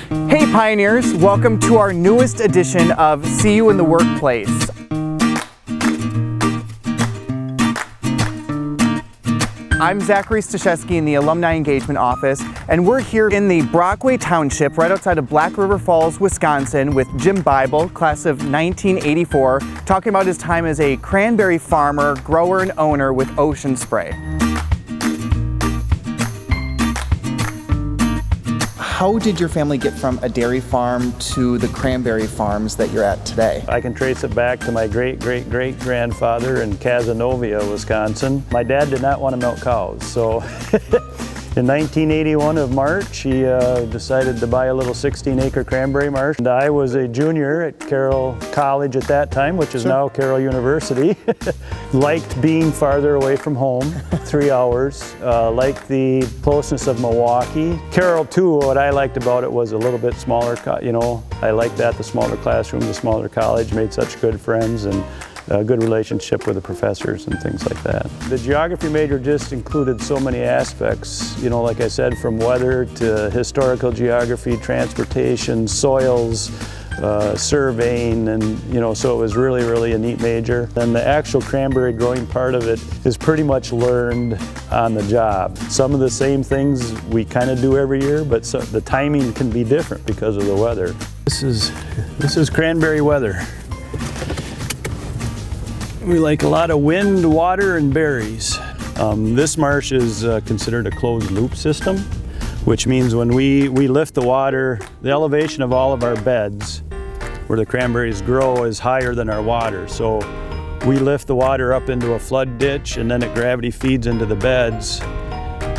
Hey Pioneers, welcome to our newest edition of See You in the Workplace. I'm Zachary Stashewski in the Alumni Engagement Office, and we're here in the Brockway Township right outside of Black River Falls, Wisconsin with Jim Bible, class of 1984, talking about his time as a cranberry farmer, grower, and owner with Ocean Spray. How did your family get from a dairy farm to the cranberry farms that you're at today? I can trace it back to my great-great-great-grandfather in Cazenovia, Wisconsin. My dad did not want to milk cows, so in 1981 of March, he decided to buy a little 16-acre cranberry marsh. And I was a junior at Carroll College at that time, which is now Carroll University. Liked being farther away from home, 3 hours. Liked the closeness of Milwaukee. Carroll too, what I liked about it was a little bit smaller, I liked that, the smaller classroom, the smaller college, made such good friends and a good relationship with the professors and things like that. The geography major just included so many aspects, like I said, from weather to historical geography, transportation, soils, surveying, and so it was really a neat major. And the actual cranberry growing part of it is pretty much learned on the job. Some of the same things we kind of do every year, but the timing can be different because of the weather. This is cranberry weather. We like a lot of wind, water, and berries. This marsh is considered a closed loop system, which means when we lift the water, the elevation of all of our beds where the cranberries grow is higher than our water. So we lift the water up into a flood ditch, and then it gravity feeds into the beds.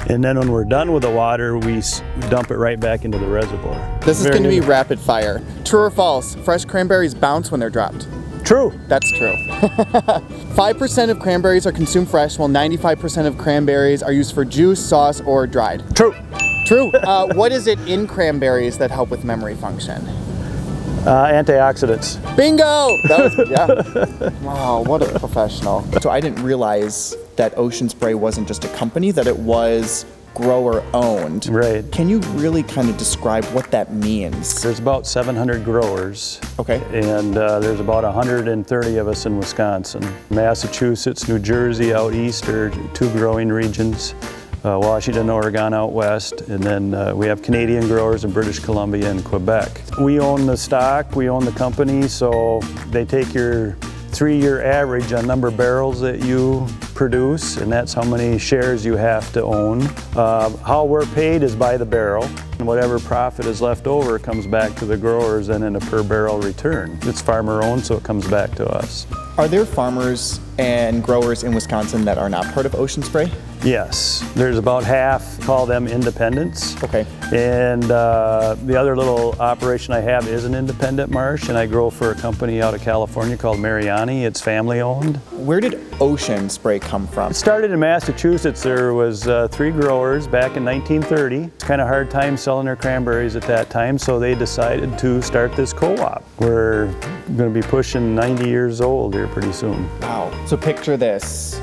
And then when we're done with the water, we dump it right back into the reservoir. This is going to be rapid fire. True or false? Fresh cranberries bounce when they're dropped. True. That's true. 5% of cranberries are consumed fresh, while 95% of cranberries are used for juice, sauce, or dried. True. True. What is it in cranberries that help with memory function? Antioxidants. Bingo! Yeah. Wow, what a professional. So I didn't realize that Ocean Spray wasn't just a company, that it was grower owned. Right. Can you really kind of describe what that means? There's about 700 growers. Okay. And there's about 130 of us in Wisconsin. Massachusetts, New Jersey out east are 2 growing regions. Washington, Oregon out west, and then we have Canadian growers in British Columbia and Quebec. We own the stock, we own the company, so they take your 3-year average on number of barrels that you produce, and that's how many shares you have to own. How we're paid is by the barrel, and whatever profit is left over comes back to the growers and in a per barrel return. It's farmer owned, so it comes back to us. Are there farmers and growers in Wisconsin that are not part of Ocean Spray? Yes, there's about half, call them independents. Okay. And the other little operation I have is an independent marsh, and I grow for a company out of California called Mariani. It's family owned. Where did Ocean Spray come from? It started in Massachusetts. There was 3 growers back in 1930. It's kind of hard time selling their cranberries at that time, so they decided to start this co-op. We're going to be pushing 90 years old here pretty soon. Wow. So picture this.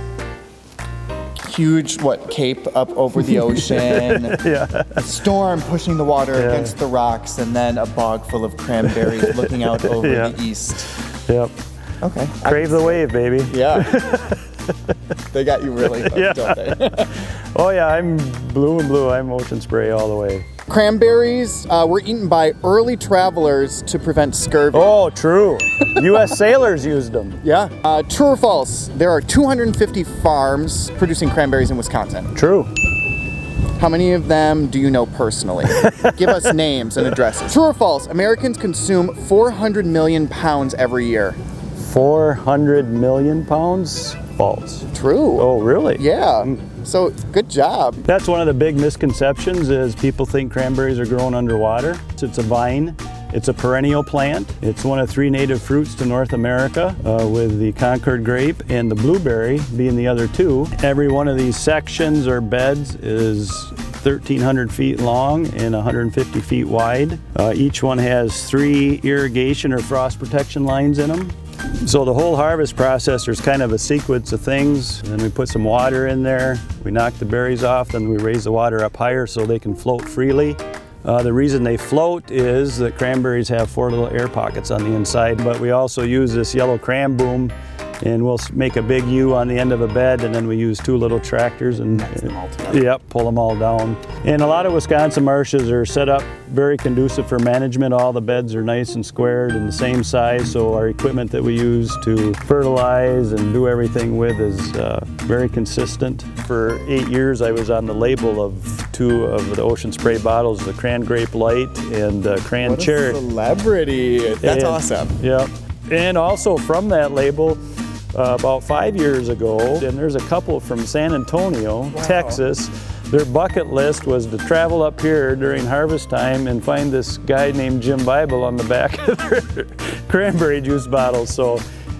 Huge, cape up over the ocean, yeah. A storm pushing the water against the rocks, and then a bog full of cranberries looking out over the east. Yep. Okay. Crave the wave, baby. Yeah. They got you really hooked, don't they? Oh yeah, I'm blue and blue. I'm Ocean Spray all the way. Cranberries were eaten by early travelers to prevent scurvy. Oh, true. U.S. sailors used them. Yeah. True or false? There are 250 farms producing cranberries in Wisconsin. True. How many of them do you know personally? Give us names and addresses. True or false? Americans consume 400 million pounds every year. 400 million pounds? False. True. Oh, really? Yeah. So, good job. That's one of the big misconceptions is people think cranberries are grown underwater. It's a vine. It's a perennial plant. It's one of 3 native fruits to North America, with the Concord grape and the blueberry being the other 2. Every one of these sections or beds is 1,300 feet long and 150 feet wide. Each one has 3 irrigation or frost protection lines in them. So the whole harvest process, there's kind of a sequence of things. Then we put some water in there, we knock the berries off, then we raise the water up higher so they can float freely. The reason they float is that cranberries have 4 little air pockets on the inside, but we also use this yellow cran boom, and we'll make a big U on the end of a bed, and then we use 2 little tractors and pull them all down. And a lot of Wisconsin marshes are set up very conducive for management. All the beds are nice and squared and the same size, so our equipment that we use to fertilize and do everything with is very consistent. For 8 years I was on the label of 2 of the Ocean Spray bottles, the Cran Grape Light and Cran Cherry. What a celebrity! That's awesome. Yeah, and also from that label, about 5 years ago, and there's a couple from San Antonio, Texas. Their bucket list was to travel up here during harvest time and find this guy named Jim Bible on the back of their cranberry juice bottles. So,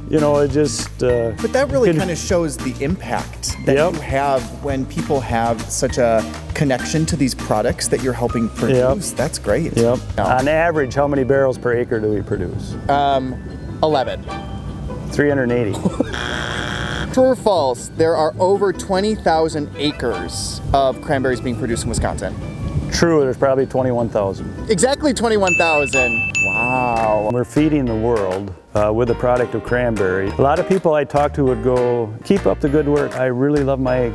you know, it just... but that really kind of shows the impact that you have when people have such a connection to these products that you're helping produce. That's great. Yep. On average, how many barrels per acre do we produce? 11. 380. True or false, there are over 20,000 acres of cranberries being produced in Wisconsin? True, there's probably 21,000. Exactly 21,000. Wow. We're feeding the world with the product of cranberry. A lot of people I talk to would go, keep up the good work. I really love my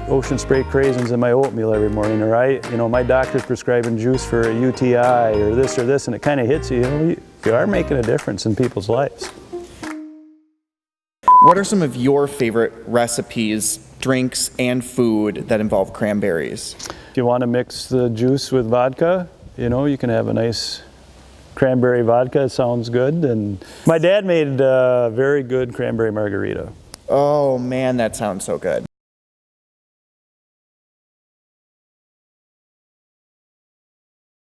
Ocean Spray craisins in my oatmeal every morning, or my doctor's prescribing juice for a UTI or this, and it kind of hits you, you are making a difference in people's lives. What are some of your favorite recipes, drinks, and food that involve cranberries? If you want to mix the juice with vodka, you can have a nice cranberry vodka. It sounds good. And my dad made a very good cranberry margarita. Oh man, that sounds so good.